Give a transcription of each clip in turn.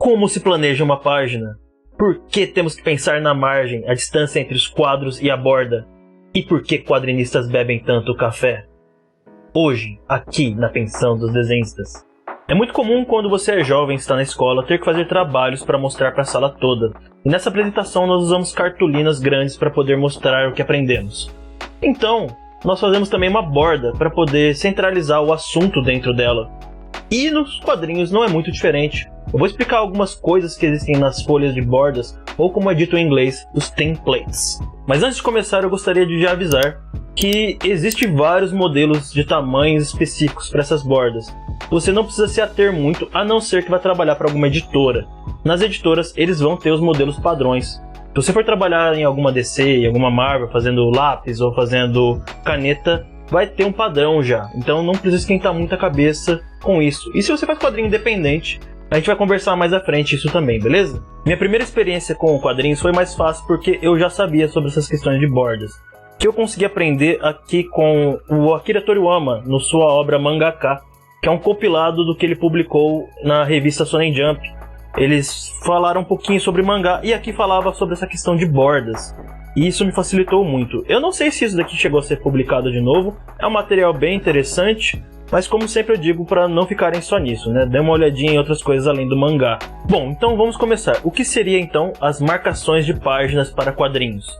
Como se planeja uma página? Por que temos que pensar na margem, a distância entre os quadros e a borda? E por que quadrinistas bebem tanto café? Hoje, aqui na Pensão dos Desenhistas. É muito comum quando você é jovem e está na escola ter que fazer trabalhos para mostrar para a sala toda. E nessa apresentação nós usamos cartolinas grandes para poder mostrar o que aprendemos. Então, nós fazemos também uma borda para poder centralizar o assunto dentro dela. E nos quadrinhos não é muito diferente. Eu vou explicar algumas coisas que existem nas folhas de bordas, ou como é dito em inglês, os templates. Mas antes de começar eu gostaria de já avisar que existem vários modelos de tamanhos específicos para essas bordas. Você não precisa se ater muito, a não ser que vá trabalhar para alguma editora. Nas editoras eles vão ter os modelos padrões. Se você for trabalhar em alguma DC, em alguma Marvel, fazendo lápis ou fazendo caneta, vai ter um padrão já. Então não precisa esquentar muito a cabeça com isso. E se você faz quadrinho independente, a gente vai conversar mais à frente isso também, beleza? Minha primeira experiência com quadrinhos foi mais fácil porque eu já sabia sobre essas questões de bordas. Que eu consegui aprender aqui com o Akira Toriyama, na sua obra Mangaka, que é um compilado do que ele publicou na revista Shonen Jump. Eles falaram um pouquinho sobre mangá e aqui falava sobre essa questão de bordas. E isso me facilitou muito. Eu não sei se isso daqui chegou a ser publicado de novo, é um material bem interessante, mas como sempre eu digo, para não ficarem só nisso, né? Dê uma olhadinha em outras coisas além do mangá. Bom, então vamos começar. O que seria então as marcações de páginas para quadrinhos?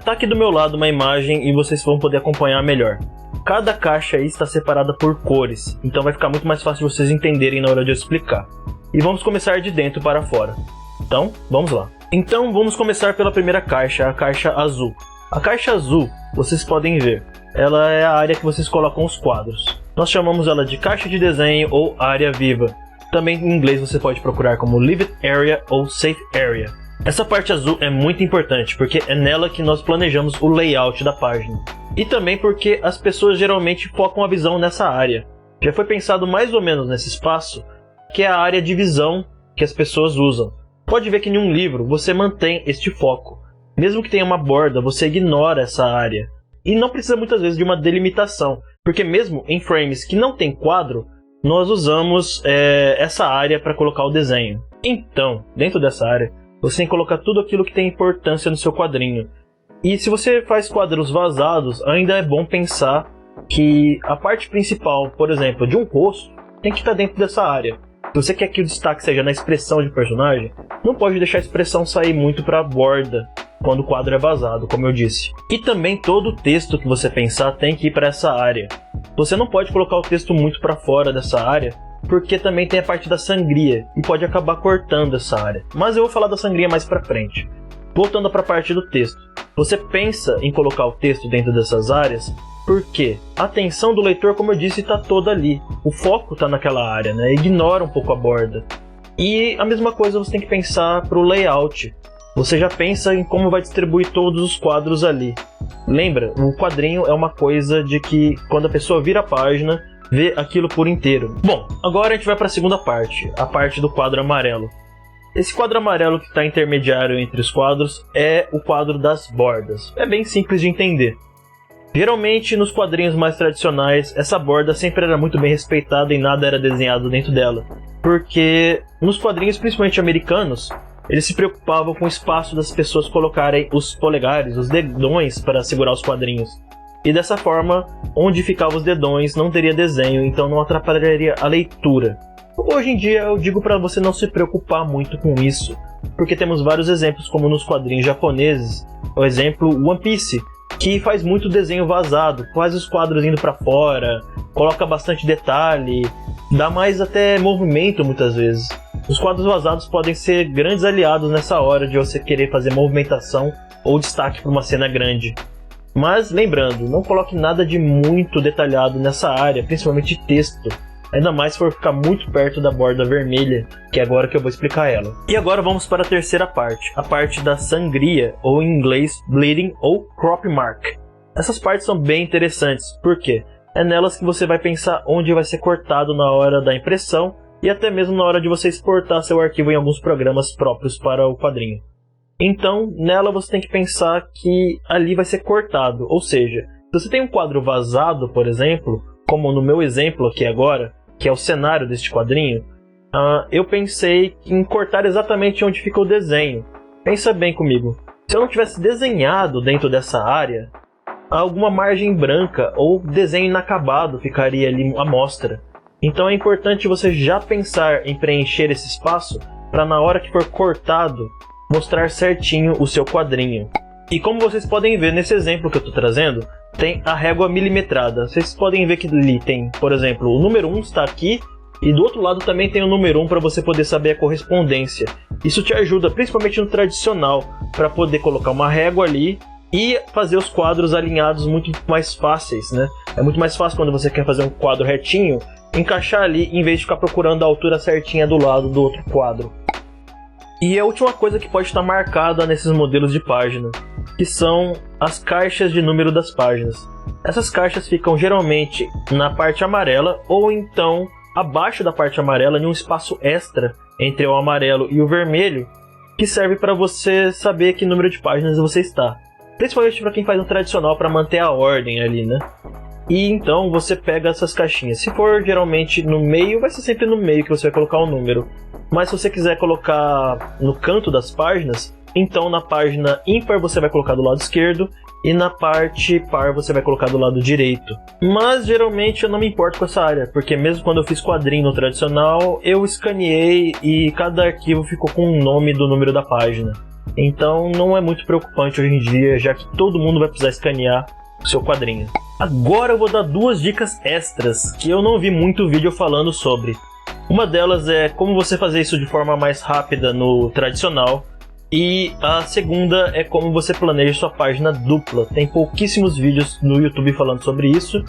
Tá aqui do meu lado uma imagem e vocês vão poder acompanhar melhor. Cada caixa aí está separada por cores, então vai ficar muito mais fácil vocês entenderem na hora de eu explicar. E vamos começar de dentro para fora. Então, vamos lá. Então vamos começar pela primeira caixa, a caixa azul. A caixa azul, vocês podem ver, ela é a área que vocês colocam os quadros. Nós chamamos ela de caixa de desenho ou área viva. Também em inglês você pode procurar como Lived Area ou Safe Area. Essa parte azul é muito importante porque é nela que nós planejamos o layout da página. E também porque as pessoas geralmente focam a visão nessa área. Já foi pensado mais ou menos nesse espaço, que é a área de visão que as pessoas usam. Pode ver que em um livro você mantém este foco. Mesmo que tenha uma borda, você ignora essa área. E não precisa muitas vezes de uma delimitação, porque mesmo em frames que não tem quadro, nós usamos essa área para colocar o desenho. Então, dentro dessa área, você tem que colocar tudo aquilo que tem importância no seu quadrinho. E se você faz quadros vazados, ainda é bom pensar que a parte principal, por exemplo, de um rosto, tem que estar dentro dessa área. Se você quer que o destaque seja na expressão de personagem, não pode deixar a expressão sair muito para a borda quando o quadro é vazado, como eu disse. E também todo o texto que você pensar tem que ir para essa área. Você não pode colocar o texto muito para fora dessa área, porque também tem a parte da sangria e pode acabar cortando essa área. Mas eu vou falar da sangria mais para frente. Voltando para a parte do texto. Você pensa em colocar o texto dentro dessas áreas porque a atenção do leitor, como eu disse, está toda ali. O foco está naquela área, né? Ignora um pouco a borda. E a mesma coisa você tem que pensar para o layout. Você já pensa em como vai distribuir todos os quadros ali. Lembra, o quadrinho é uma coisa de que quando a pessoa vira a página, vê aquilo por inteiro. Bom, agora a gente vai para a segunda parte, a parte do quadro amarelo. Esse quadro amarelo que está intermediário entre os quadros é o quadro das bordas. É bem simples de entender. Geralmente, nos quadrinhos mais tradicionais, essa borda sempre era muito bem respeitada e nada era desenhado dentro dela. Porque nos quadrinhos, principalmente americanos, eles se preocupavam com o espaço das pessoas colocarem os polegares, os dedões para segurar os quadrinhos. E dessa forma, onde ficavam os dedões não teria desenho, então não atrapalharia a leitura. Hoje em dia eu digo para você não se preocupar muito com isso, porque temos vários exemplos como nos quadrinhos japoneses. O exemplo One Piece, que faz muito desenho vazado, faz os quadros indo para fora, coloca bastante detalhe, dá mais até movimento muitas vezes. Os quadros vazados podem ser grandes aliados nessa hora de você querer fazer movimentação ou destaque para uma cena grande. Mas lembrando, não coloque nada de muito detalhado nessa área, principalmente texto. Ainda mais se for ficar muito perto da borda vermelha, que é agora que eu vou explicar ela. E agora vamos para a terceira parte, a parte da sangria, ou em inglês, bleeding ou crop mark. Essas partes são bem interessantes, porque é nelas que você vai pensar onde vai ser cortado na hora da impressão e até mesmo na hora de você exportar seu arquivo em alguns programas próprios para o quadrinho. Então, nela você tem que pensar que ali vai ser cortado, ou seja, se você tem um quadro vazado, por exemplo, como no meu exemplo aqui agora, que é o cenário deste quadrinho, eu pensei em cortar exatamente onde fica o desenho. Pensa bem comigo. Se eu não tivesse desenhado dentro dessa área, alguma margem branca ou desenho inacabado ficaria ali à mostra. Então é importante você já pensar em preencher esse espaço para na hora que for cortado, mostrar certinho o seu quadrinho. E como vocês podem ver nesse exemplo que eu estou trazendo, tem a régua milimetrada. Vocês podem ver que ali tem, por exemplo, o número 1 está aqui, e do outro lado também tem o número 1 para você poder saber a correspondência. Isso te ajuda, principalmente no tradicional, para poder colocar uma régua ali e fazer os quadros alinhados muito mais fáceis, né? É muito mais fácil quando você quer fazer um quadro retinho, encaixar ali em vez de ficar procurando a altura certinha do lado do outro quadro. E a última coisa que pode estar marcada nesses modelos de página, que são as caixas de número das páginas. Essas caixas ficam geralmente na parte amarela ou então abaixo da parte amarela, em um espaço extra entre o amarelo e o vermelho, que serve para você saber que número de páginas você está. Principalmente para quem faz um tradicional, para manter a ordem ali, né? E então você pega essas caixinhas. Se for geralmente no meio, vai ser sempre no meio que você vai colocar o número. Mas se você quiser colocar no canto das páginas, então na página ímpar você vai colocar do lado esquerdo e na parte par você vai colocar do lado direito. Mas geralmente eu não me importo com essa área, porque mesmo quando eu fiz quadrinho no tradicional, eu escaneei e cada arquivo ficou com o nome do número da página. Então não é muito preocupante hoje em dia, já que todo mundo vai precisar escanear o seu quadrinho. Agora eu vou dar duas dicas extras que eu não vi muito vídeo falando sobre. Uma delas é como você fazer isso de forma mais rápida no tradicional. E a segunda é como você planeja sua página dupla. Tem pouquíssimos vídeos no YouTube falando sobre isso.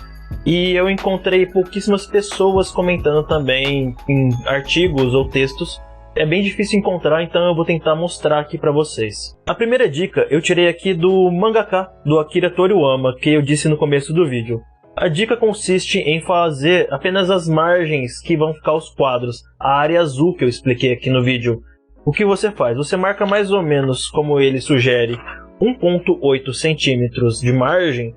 E eu encontrei pouquíssimas pessoas comentando também em artigos ou textos. É bem difícil encontrar, então eu vou tentar mostrar aqui para vocês. A primeira dica eu tirei aqui do mangaka, do Akira Toriyama, que eu disse no começo do vídeo. A dica consiste em fazer apenas as margens que vão ficar os quadros, a área azul que eu expliquei aqui no vídeo. O que você faz? Você marca mais ou menos, como ele sugere, 1,8 centímetros de margem,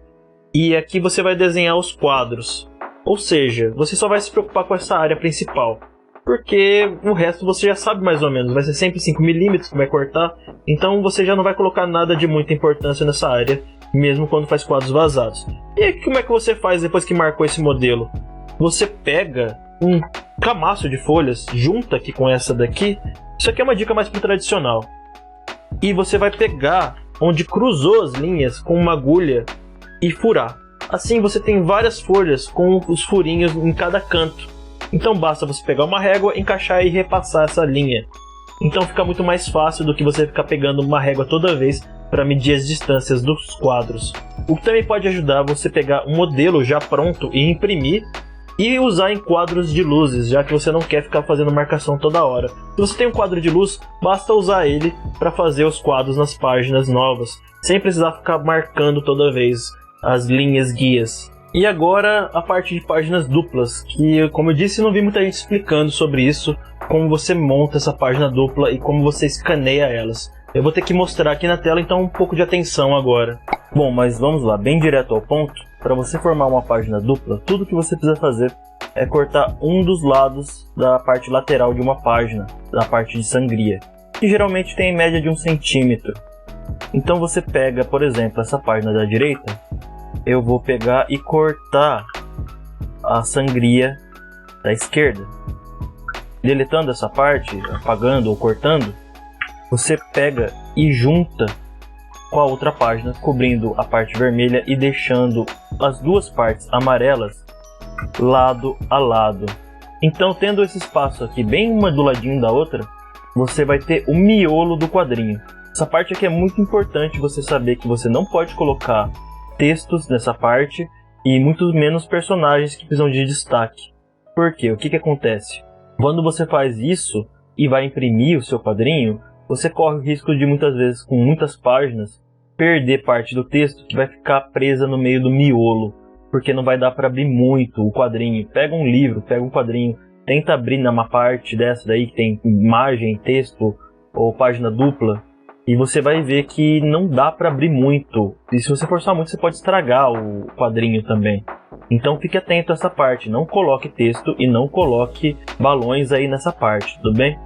e aqui você vai desenhar os quadros. Ou seja, você só vai se preocupar com essa área principal, porque o resto você já sabe mais ou menos, vai ser sempre 5 milímetros que vai cortar, então você já não vai colocar nada de muita importância nessa área, mesmo quando faz quadros vazados. E aí, como é que você faz depois que marcou esse modelo? Você pega um camaço de folhas, junta aqui com essa daqui. Isso aqui é uma dica mais pro tradicional. E você vai pegar onde cruzou as linhas com uma agulha e furar. Assim você tem várias folhas com os furinhos em cada canto. Então basta você pegar uma régua, encaixar e repassar essa linha. Então fica muito mais fácil do que você ficar pegando uma régua toda vez para medir as distâncias dos quadros. O que também pode ajudar você pegar um modelo já pronto e imprimir e usar em quadros de luzes, já que você não quer ficar fazendo marcação toda hora. Se você tem um quadro de luz, basta usar ele para fazer os quadros nas páginas novas, sem precisar ficar marcando toda vez as linhas guias. E agora a parte de páginas duplas, que como eu disse, não vi muita gente explicando sobre isso, como você monta essa página dupla e como você escaneia elas. Eu vou ter que mostrar aqui na tela, então um pouco de atenção agora. Bom, mas vamos lá, bem direto ao ponto. Para você formar uma página dupla, tudo que você precisa fazer é cortar um dos lados da parte lateral de uma página, da parte de sangria, que geralmente tem em média de 1 centímetro. Então você pega, por exemplo, essa página da direita, eu vou pegar e cortar a sangria da esquerda. Deletando essa parte, apagando ou cortando, você pega e junta com a outra página, cobrindo a parte vermelha e deixando as duas partes amarelas lado a lado. Então, tendo esse espaço aqui bem uma do ladinho da outra, você vai ter o miolo do quadrinho. Essa parte aqui é muito importante você saber que você não pode colocar textos nessa parte e muito menos personagens que precisam de destaque. Por quê? O que acontece? Quando você faz isso e vai imprimir o seu quadrinho, você corre o risco de muitas vezes, com muitas páginas, perder parte do texto que vai ficar presa no meio do miolo, porque não vai dar para abrir muito o quadrinho. Pega um livro, pega um quadrinho, tenta abrir numa parte dessa daí que tem imagem, texto ou página dupla E você vai ver que não dá para abrir muito. E se você forçar muito, você pode estragar o quadrinho também. Então fique atento a essa parte. Não coloque texto e não coloque balões aí nessa parte, tudo bem?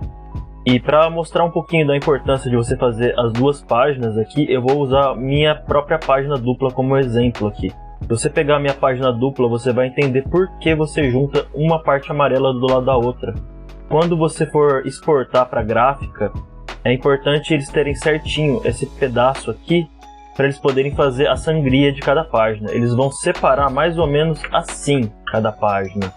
E para mostrar um pouquinho da importância de você fazer as duas páginas aqui, eu vou usar minha própria página dupla como exemplo aqui. Se você pegar a minha página dupla, você vai entender por que você junta uma parte amarela do lado da outra. Quando você for exportar para gráfica, é importante eles terem certinho esse pedaço aqui, para eles poderem fazer a sangria de cada página. Eles vão separar mais ou menos assim cada página,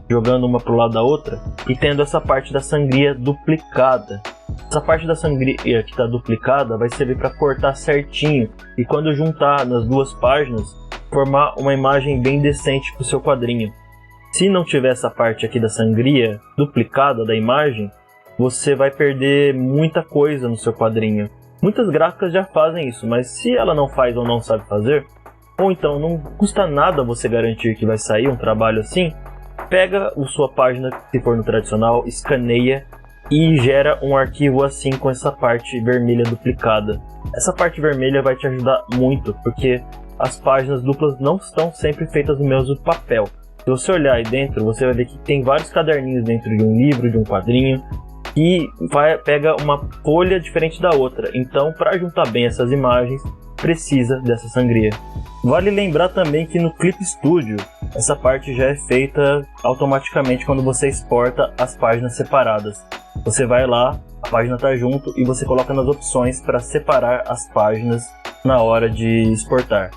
jogando uma para o lado da outra e tendo essa parte da sangria duplicada. Essa parte da sangria que está duplicada vai servir para cortar certinho e quando juntar nas duas páginas, formar uma imagem bem decente para o seu quadrinho. Se não tiver essa parte aqui da sangria duplicada da imagem, você vai perder muita coisa no seu quadrinho. Muitas gráficas já fazem isso, mas se ela não faz ou não sabe fazer, ou então não custa nada você garantir que vai sair um trabalho assim, pega a sua página, se for no tradicional, escaneia e gera um arquivo assim com essa parte vermelha duplicada. Essa parte vermelha vai te ajudar muito, porque as páginas duplas não estão sempre feitas no mesmo papel. Se você olhar aí dentro, você vai ver que tem vários caderninhos dentro de um livro, de um quadrinho, e pega uma folha diferente da outra. Então, para juntar bem essas imagens, precisa dessa sangria. Vale lembrar também que no Clip Studio, essa parte já é feita automaticamente quando você exporta as páginas separadas. Você vai lá, a página está junto e você coloca nas opções para separar as páginas na hora de exportar.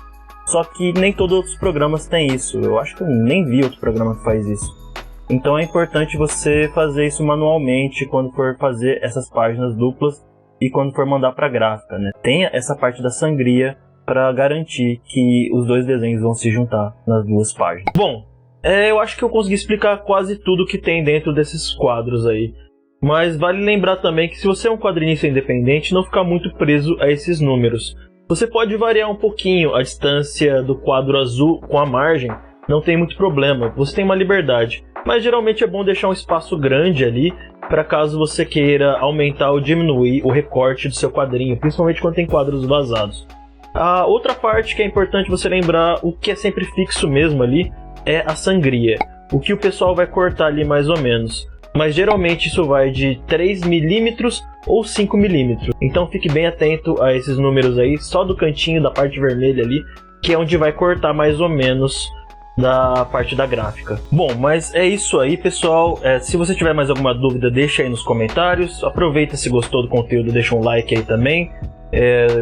Só que nem todos os programas têm isso. Eu acho que eu nem vi outro programa que faz isso. Então é importante você fazer isso manualmente quando for fazer essas páginas duplas e quando for mandar para a gráfica, né? Tenha essa parte da sangria para garantir que os dois desenhos vão se juntar nas duas páginas. Bom, eu acho que eu consegui explicar quase tudo que tem dentro desses quadros aí. Mas vale lembrar também que se você é um quadrinista independente, não ficar muito preso a esses números. Você pode variar um pouquinho a distância do quadro azul com a margem, não tem muito problema, você tem uma liberdade. Mas geralmente é bom deixar um espaço grande ali, para caso você queira aumentar ou diminuir o recorte do seu quadrinho, principalmente quando tem quadros vazados. A outra parte que é importante você lembrar, o que é sempre fixo mesmo ali, é a sangria. O que o pessoal vai cortar ali mais ou menos. Mas geralmente isso vai de 3mm ou 5mm. Então fique bem atento a esses números aí, só do cantinho da parte vermelha ali, que é onde vai cortar mais ou menos da parte da gráfica. Bom, mas é isso aí, pessoal. Se você tiver mais alguma dúvida, deixa aí nos comentários. Aproveita, se gostou do conteúdo, deixa um like aí também.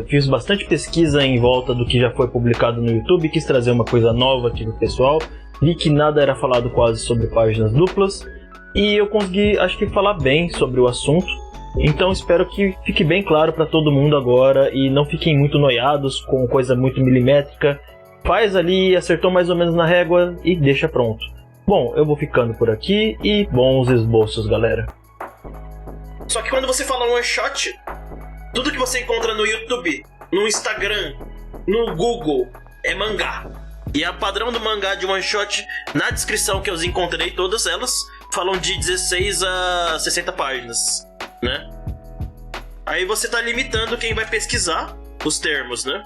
Fiz bastante pesquisa em volta do que já foi publicado no YouTube, quis trazer uma coisa nova aqui pro pessoal. Vi que nada era falado quase sobre páginas duplas e eu consegui, acho que, falar bem sobre o assunto. Então espero que fique bem claro para todo mundo agora e não fiquem muito noiados com coisa muito milimétrica. Faz ali, acertou mais ou menos na régua e deixa pronto. Bom, eu vou ficando por aqui e bons esboços, galera. Só que quando você fala one shot, tudo que você encontra no YouTube, no Instagram, no Google, é mangá. E a padrão do mangá de one shot, na descrição que eu encontrei, todas elas falam de 16 a 60 páginas, né? Aí você tá limitando quem vai pesquisar os termos, né?